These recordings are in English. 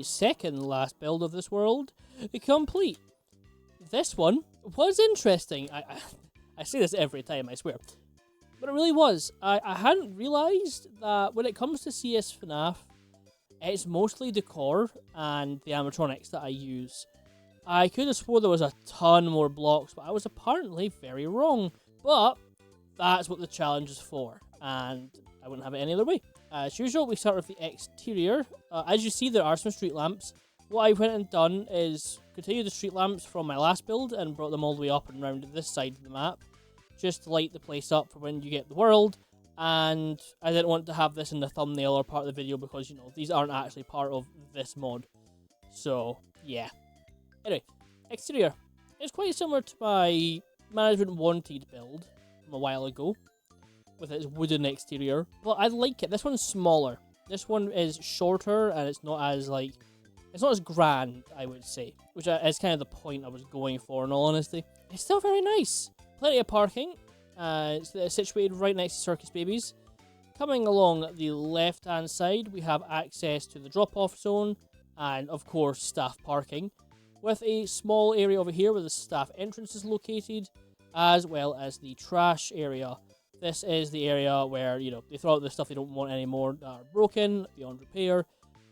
second last build of this world complete. This one was interesting. I say this every time, I swear. But it really was. I hadn't realised that when it comes to CSFNAF, it's mostly decor and the animatronics that I use. I could have swore there was a ton more blocks, but I was apparently very wrong. But that's what the challenge is for, and I wouldn't have it any other way. As usual, we start with the exterior. As you see, there are some street lamps. What I went and done is continued the street lamps from my last build and brought them all the way up and around to this side of the map, just to light the place up for when you get the world. And I didn't want to have this in the thumbnail or part of the video because, you know, these aren't actually part of this mod. So, yeah. Anyway, exterior. It's quite similar to my Management Wanted build from a while ago, with its wooden exterior. But I like it. This one's smaller. This one is shorter and it's not as, like, it's not as grand, I would say, which is kind of the point I was going for, in all honesty. It's still very nice. Plenty of parking. It's situated right next to Circus Babies. Coming along the left-hand side, we have access to the drop-off zone and, of course, staff parking, with a small area over here where the staff entrance is located, as well as the trash area. This is the area where, you know, they throw out the stuff they don't want anymore that are broken, beyond repair,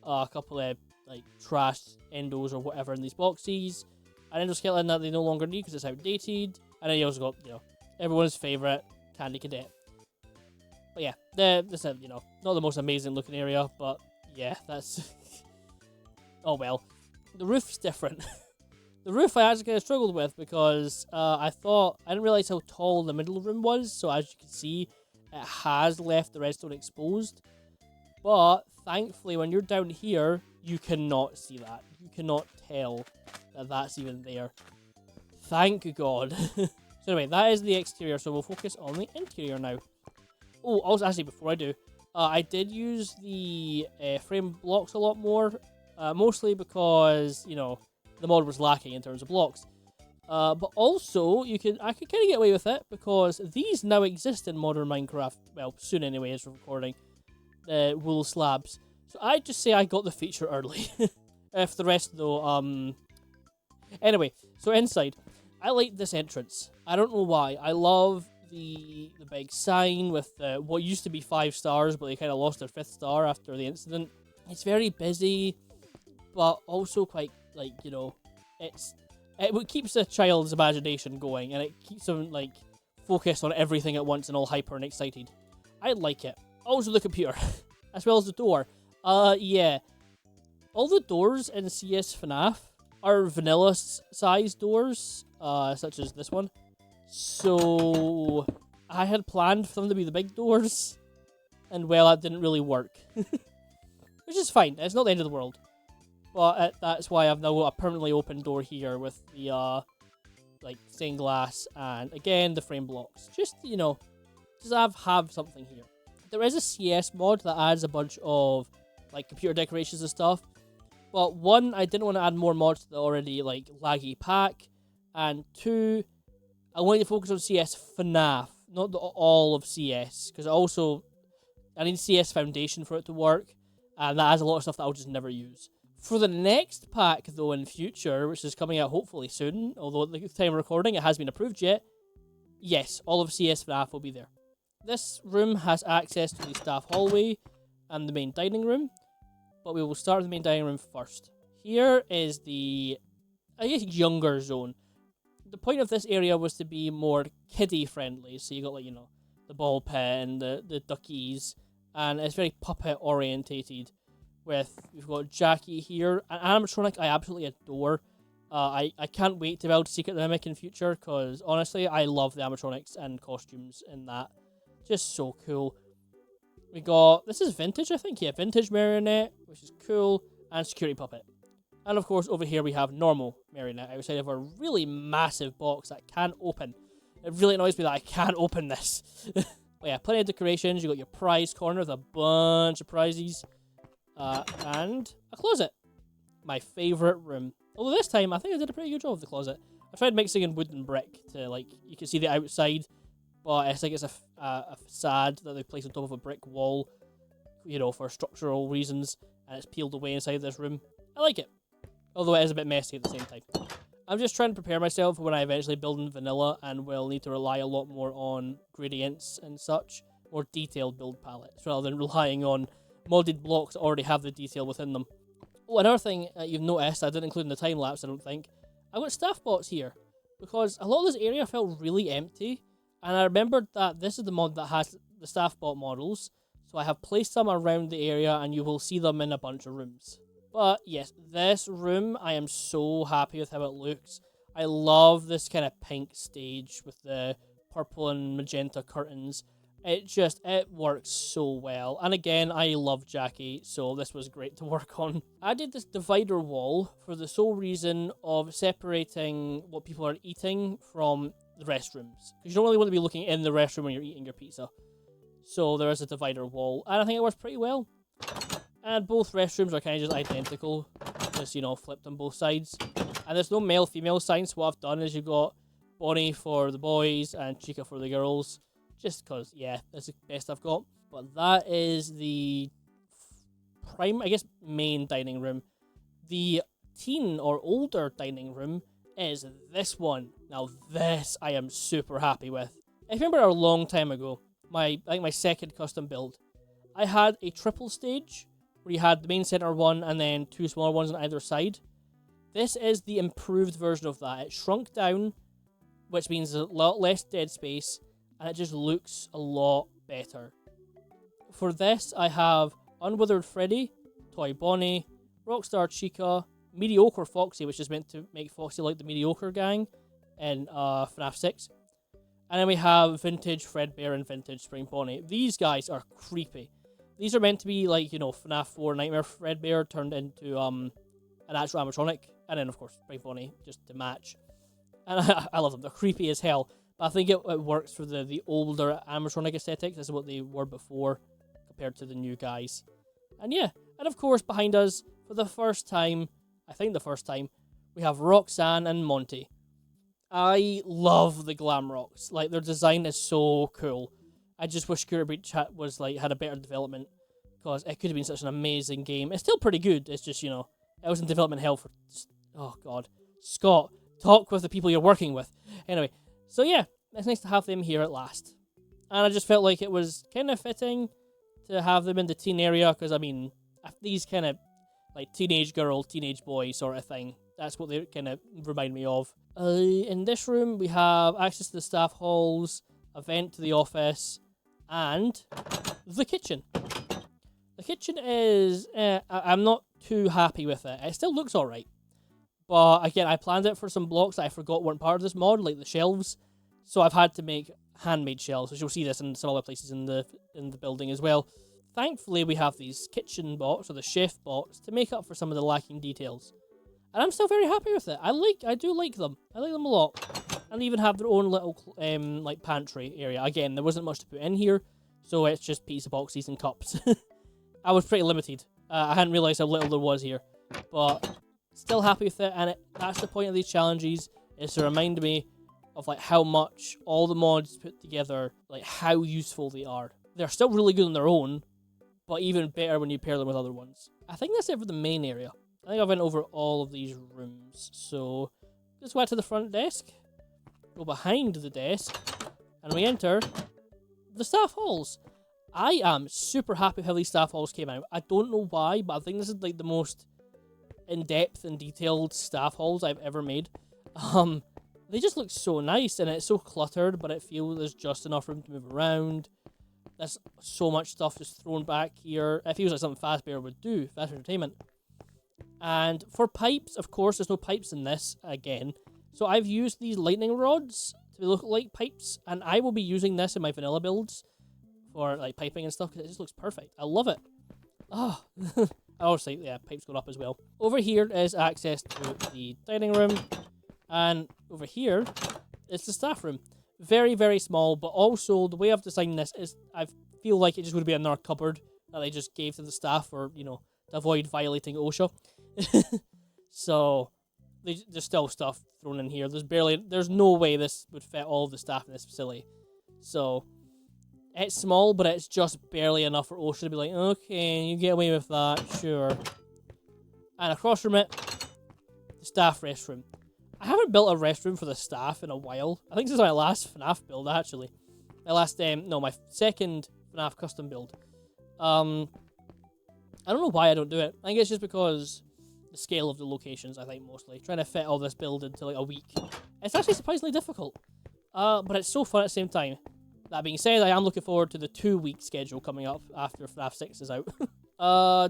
a couple of, like, trash endos or whatever in these boxes, an endoskeleton that they no longer need because it's outdated, and then you also got, you know, everyone's favourite Candy Cadet. But yeah, this is, you know, not the most amazing looking area, but yeah, that's... oh well. The roof's different. The roof I actually kind of struggled with because I didn't realise how tall the middle room was, so as you can see, it has left the redstone exposed. But thankfully, when you're down here, you cannot see that. You cannot tell that that's even there. Thank God. So anyway, that is the exterior, so we'll focus on the interior now. Oh, also, actually, before I do, I did use the frame blocks a lot more, mostly because, you know, the mod was lacking in terms of blocks. But also, I could kind of get away with it, because these now exist in modern Minecraft, well, soon anyway, as we're recording, wool slabs. So I just say I got the feature early. If the rest, though, Anyway, so inside, I like this entrance. I don't know why. I love the big sign with what used to be 5 stars, but they kind of lost their 5th star after the incident. It's very busy, but also quite, like, you know, it keeps a child's imagination going, and it keeps them, like, focused on everything at once and all hyper and excited. I like it. Also the computer, as well as the door. Yeah. All the doors in CSFNAF are vanilla-sized doors, such as this one. So I had planned for them to be the big doors, and well, that didn't really work. Which is fine. It's not the end of the world. But that's why I've now got a permanently open door here with the, like, stained glass and, again, the frame blocks. Just, you know, just have something here. There is a CS mod that adds a bunch of, like, computer decorations and stuff. But one, I didn't want to add more mods to the already, like, laggy pack. And 2, I wanted to focus on CSFNAF, not all of CS. Because I need CS Foundation for it to work. And that has a lot of stuff that I'll just never use. For the next pack, though, in future, which is coming out hopefully soon, although at the time of recording it hasn't been approved yet, yes, all of CSFNAF will be there. This room has access to the staff hallway and the main dining room, but we will start with the main dining room first. Here is the, I guess, younger zone. The point of this area was to be more kiddie-friendly, so you got, like, you know, the ball pit and the duckies, and it's very puppet-orientated. We've got Jackie here. An animatronic I absolutely adore. I can't wait to build Secret Mimic in future, because honestly, I love the animatronics and costumes in that. Just so cool. We got, this is vintage, I think, yeah, vintage marionette, which is cool, and security puppet. And of course, over here we have normal marionette outside of a really massive box that can't open. It really annoys me that I can't open this. But yeah, plenty of decorations. You got your prize corner with a bunch of prizes. And a closet. My favourite room. Although this time, I think I did a pretty good job of the closet. I tried mixing in wood and brick to, like, you can see the outside, but it's like it's a facade that they place on top of a brick wall, you know, for structural reasons, and it's peeled away inside this room. I like it. Although it is a bit messy at the same time. I'm just trying to prepare myself for when I eventually build in vanilla and will need to rely a lot more on gradients and such. More detailed build palettes rather than relying on modded blocks that already have the detail within them. Oh, another thing you've noticed, I didn't include in the time lapse, I don't think. I've got staff bots here because a lot of this area felt really empty, and I remembered that this is the mod that has the staff bot models, so I have placed them around the area and you will see them in a bunch of rooms. But yes, this room, I am so happy with how it looks. I love this kind of pink stage with the purple and magenta curtains. It works so well. And again, I love Jackie, so this was great to work on. I did this divider wall for the sole reason of separating what people are eating from the restrooms. Because you don't really want to be looking in the restroom when you're eating your pizza. So there is a divider wall, and I think it works pretty well. And both restrooms are kind of just identical. Just, you know, flipped on both sides. And there's no male-female signs, so what I've done is you've got Bonnie for the boys and Chica for the girls. Just because, yeah, that's the best I've got. But that is the main dining room. The teen or older dining room is this one. Now this I am super happy with. If you remember a long time ago, I think my second custom build, I had a triple stage where you had the main center one and then two smaller ones on either side. This is the improved version of that. It shrunk down, which means a lot less dead space, and it just looks a lot better. For this, I have Unwithered Freddy, Toy Bonnie, Rockstar Chica, Mediocre Foxy, which is meant to make Foxy like the Mediocre gang in FNAF 6. And then we have Vintage Fredbear and Vintage Spring Bonnie. These guys are creepy. These are meant to be like, you know, FNAF 4 Nightmare Fredbear turned into an actual animatronic. And then, of course, Spring Bonnie, just to match. And I love them. They're creepy as hell. But I think it works for the older animatronic aesthetic. This is what they were before compared to the new guys. And yeah, and of course, behind us, for the first time, I think the first time, we have Roxanne and Monty. I love the glam rocks. Like, their design is so cool. I just wish Curator Breach was like had a better development, because it could have been such an amazing game. It's still pretty good. It's just, you know, it was in development hell for oh god. Scott, talk with the people you're working with. Anyway, so yeah, it's nice to have them here at last. And I just felt like it was kind of fitting to have them in the teen area, because I mean, these kind of like teenage girl, teenage boy sort of thing. That's what they kind of remind me of. In this room, we have access to the staff halls, a vent to the office, and the kitchen. The kitchen is... I'm not too happy with it. It still looks alright. But again, I planned it for some blocks that I forgot weren't part of this mod, like the shelves. So I've had to make handmade shelves, which you'll see this in some other places in the building as well. Thankfully, we have these kitchen bots, or the chef bots, to make up for some of the lacking details. And I'm still very happy with it. I do like them. I like them a lot. And they even have their own little like pantry area. Again, there wasn't much to put in here, so it's just pizza boxes and cups. I was pretty limited. I hadn't realised how little there was here. But still happy with it, and that's the point of these challenges, is to remind me of like how much all the mods put together, like how useful they are. They're still really good on their own, but even better when you pair them with other ones. I think that's it for the main area. I think I went over all of these rooms, so let's go back to the front desk, go behind the desk, and we enter the staff halls. I am super happy how these staff halls came out. I don't know why, but I think this is like the most in-depth and detailed staff halls I've ever made. They just look so nice, and it's so cluttered, but it feels there's just enough room to move around. There's so much stuff just thrown back here. It feels like something Fazbear would do, Fast Entertainment. And for pipes, of course, there's no pipes in this, again. So I've used these lightning rods to look like pipes, and I will be using this in my vanilla builds for like piping and stuff, because it just looks perfect. I love it. Oh, obviously, yeah, pipes go up as well. Over here is access to the dining room, and over here is the staff room. Very, very small, but also the way I've designed this is I feel like it just would be another cupboard that I just gave to the staff, or, you know, to avoid violating OSHA. So there's still stuff thrown in here. There's no way this would fit all of the staff in this facility. So it's small, but it's just barely enough for OSHA to be like, okay, you get away with that, sure. And across from it, the staff restroom. I haven't built a restroom for the staff in a while. I think this is my last FNaF build, actually. My second FNaF custom build. I don't know why I don't do it. I think it's just because the scale of the locations, I think, mostly. Trying to fit all this build into, like, a week. It's actually surprisingly difficult. But it's so fun at the same time. That being said, I am looking forward to the 2-week schedule coming up after FNaF 6 is out.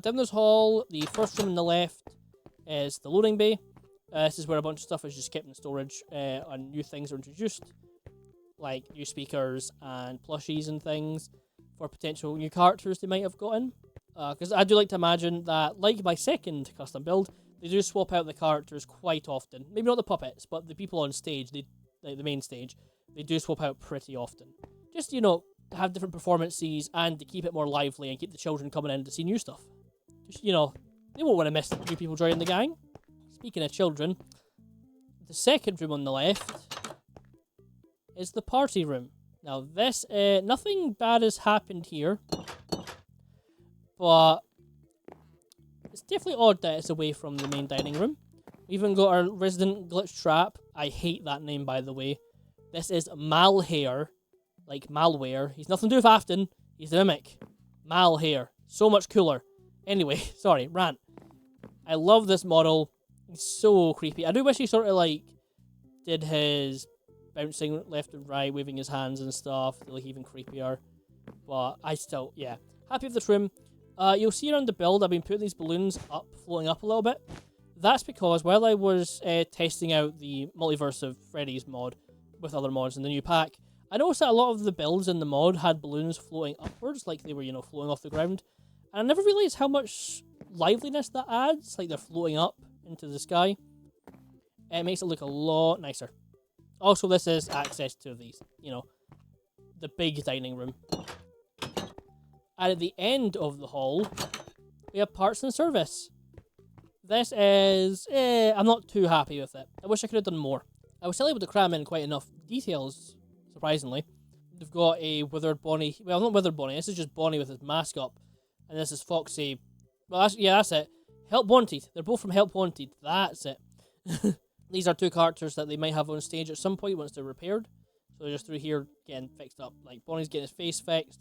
Down this hall, the first room on the left is the loading bay. This is where a bunch of stuff is just kept in storage and new things are introduced. Like new speakers and plushies and things for potential new characters they might have gotten. Because I do like to imagine that, like my second custom build, they do swap out the characters quite often. Maybe not the puppets, but the people on stage, like the main stage, they do swap out pretty often. Just, you know, to have different performances and to keep it more lively and keep the children coming in to see new stuff. Just, you know, they won't want to miss new people joining the gang. Speaking of children, the second room on the left is the party room. Now this, nothing bad has happened here, but it's definitely odd that it's away from the main dining room. We even got our resident glitch trap. I hate that name, by the way. This is Malhair, like malware. He's nothing to do with Afton. He's the mimic. Malhair. So much cooler. Anyway, sorry, rant. I love this model. He's so creepy. I do wish he sort of like did his bouncing left and right, waving his hands and stuff, to look even creepier. But I still, yeah, happy with this room. You'll see around the build, I've been putting these balloons up, floating up a little bit. That's because while I was testing out the Multiverse of Freddy's mod with other mods in the new pack, I noticed that a lot of the builds in the mod had balloons floating upwards, like they were, you know, floating off the ground. And I never realised how much liveliness that adds, like they're floating up into the sky. It makes it look a lot nicer. Also, this is access to these, you know, the big dining room. And at the end of the hall, we have parts and service. This is, I'm not too happy with it. I wish I could have done more. I was still able to cram in quite enough details, surprisingly. They've got a withered Bonnie, well, not withered Bonnie, this is just Bonnie with his mask up. And this is Foxy. Well, that's it. Help Wanted. They're both from Help Wanted. That's it. These are two characters that they might have on stage at some point once they're repaired. So they're just through here getting fixed up. Like, Bonnie's getting his face fixed.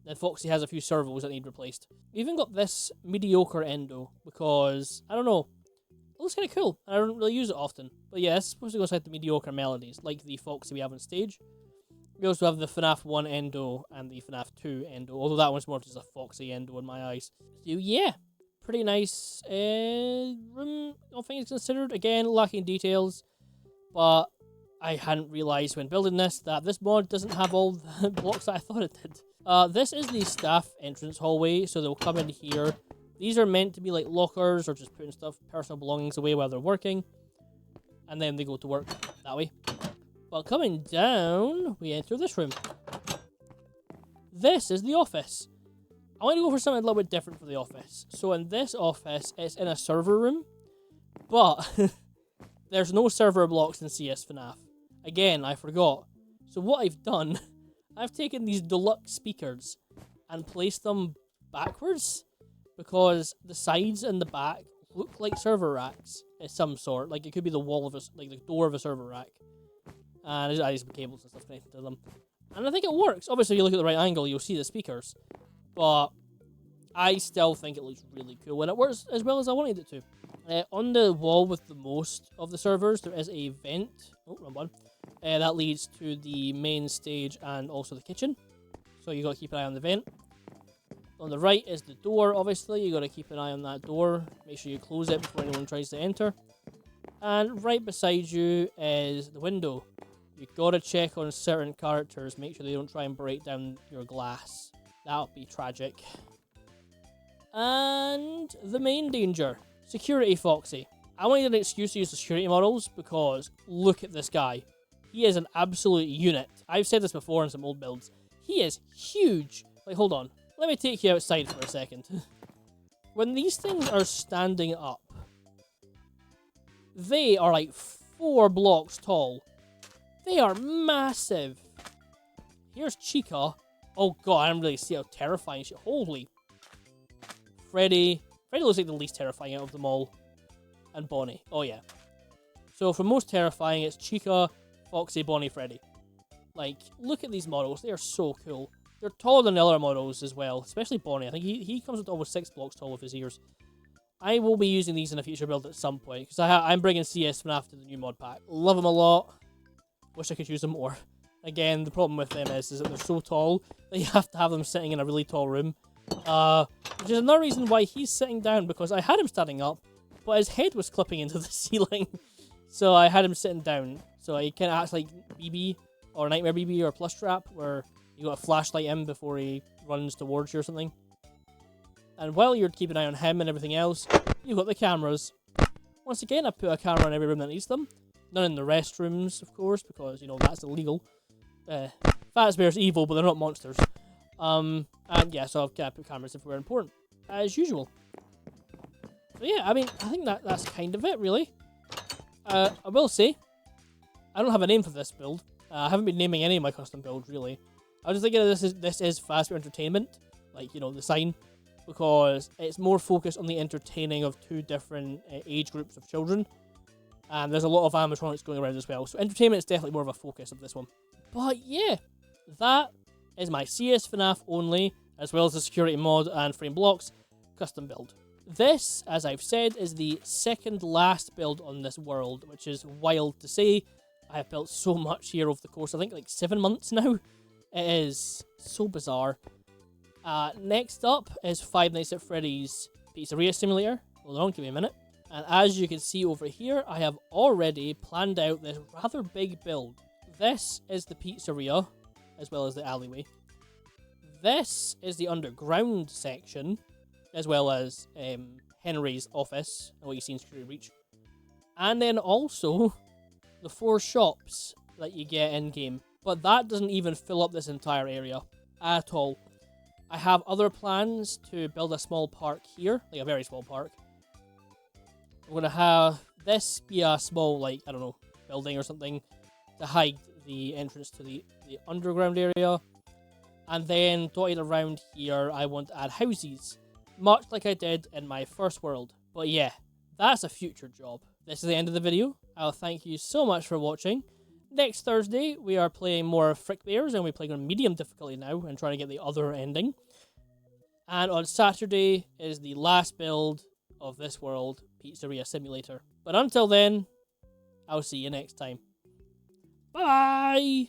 Then Foxy has a few servos that need replaced. We even got this mediocre endo because, I don't know, it looks kind of cool. I don't really use it often. But yeah, it's supposed to go inside the mediocre melodies, like the Foxy we have on stage. We also have the FNaF 1 endo and the FNaF 2 endo, although that one's more just a Foxy endo in my eyes. So yeah, pretty nice room, all things considered. Again, lacking details, but I hadn't realised when building this that this mod doesn't have all the blocks that I thought it did. This is the staff entrance hallway, so they'll come in here. These are meant to be like lockers or just putting stuff, personal belongings away while they're working. And then they go to work that way. But coming down, we enter this room. This is the office. I want to go for something a little bit different for the office. So in this office, it's in a server room. But there's no server blocks in CSFNAF. Again, I forgot. So what I've done, I've taken these deluxe speakers and placed them backwards because the sides and the back look like server racks of some sort. Like it could be the wall of a, like the door of a server rack. And I have some cables and stuff connected to them. And I think it works. Obviously, you look at the right angle, you'll see the speakers. But I still think it looks really cool. And it works as well as I wanted it to. On the wall with the most of the servers, there is a vent. Oh, wrong one. That leads to the main stage and also the kitchen. So you got to keep an eye on the vent. On the right is the door, obviously. You got to keep an eye on that door. Make sure you close it before anyone tries to enter. And right beside you is the window. You've got to check on certain characters. Make sure they don't try and break down your glass. That would be tragic. And the main danger. Security Foxy. I wanted an excuse to use the security models because look at this guy. He is an absolute unit. I've said this before in some old builds. He is huge. Like, hold on. Let me take you outside for a second. When these things are standing up, they are like 4 blocks tall. They are massive. Here's Chica. Oh god, I don't really see how terrifying she is. Holy. Freddy. Freddy looks like the least terrifying out of them all. and Bonnie. Oh yeah. So for most terrifying, it's Chica, Foxy, Bonnie, Freddy. Like, look at these models. They are so cool. They're taller than the other models as well, especially Bonnie. I think he comes with almost 6 blocks tall with his ears. I will be using these in a future build at some point, because I'm bringing CSFNAF to the new mod pack. Love them a lot. Wish I could use them more. Again, the problem with them is that they're so tall that you have to have them sitting in a really tall room. Which is another reason why he's sitting down, because I had him standing up, but his head was clipping into the ceiling. So I had him sitting down. So he kind of acts like BB, or Nightmare BB, or Plush Trap, where you got a flashlight in before he runs towards you or something. And while you're keeping an eye on him and everything else, you've got the cameras. Once again, I put a camera in every room that needs them. None in the restrooms, of course, because, you know, that's illegal. Fazbear's evil, but they're not monsters. And yeah, so I've got to put cameras everywhere important, as usual. So yeah, I mean, I think that's kind of it, really. I will say, I don't have a name for this build. I haven't been naming any of my custom builds, really. I was just thinking this is Fazbear Entertainment, like, you know, the sign, because it's more focused on the entertaining of 2 different age groups of children. And there's a lot of animatronics going around as well. So entertainment is definitely more of a focus of this one. But yeah, that is my CSFNAF only, as well as the security mod and frame blocks custom build. This, as I've said, is the second last build on this world, which is wild to say. I have built so much here over the course, I think like 7 months now. It is so bizarre. Next up is Five Nights at Freddy's Pizzeria Simulator. Hold on, give me a minute. And as you can see over here, I have already planned out this rather big build. This is the pizzeria, as well as the alleyway. This is the underground section, as well as Henry's office, and what you see in Security Reach. And then also the 4 shops that you get in-game. But that doesn't even fill up this entire area at all. I have other plans to build a small park here, like a very small park. I'm going to have this be a small, like, I don't know, building or something to hide the entrance to the underground area. And then dotted around here, I want to add houses, much like I did in my first world. But yeah, that's a future job. This is the end of the video. I'll thank you so much for watching. Next Thursday, we are playing more Frick Bears, and we're playing on medium difficulty now and trying to get the other ending. And on Saturday is the last build of this world, Pizzeria Simulator. But until then, I'll see you next time. Bye!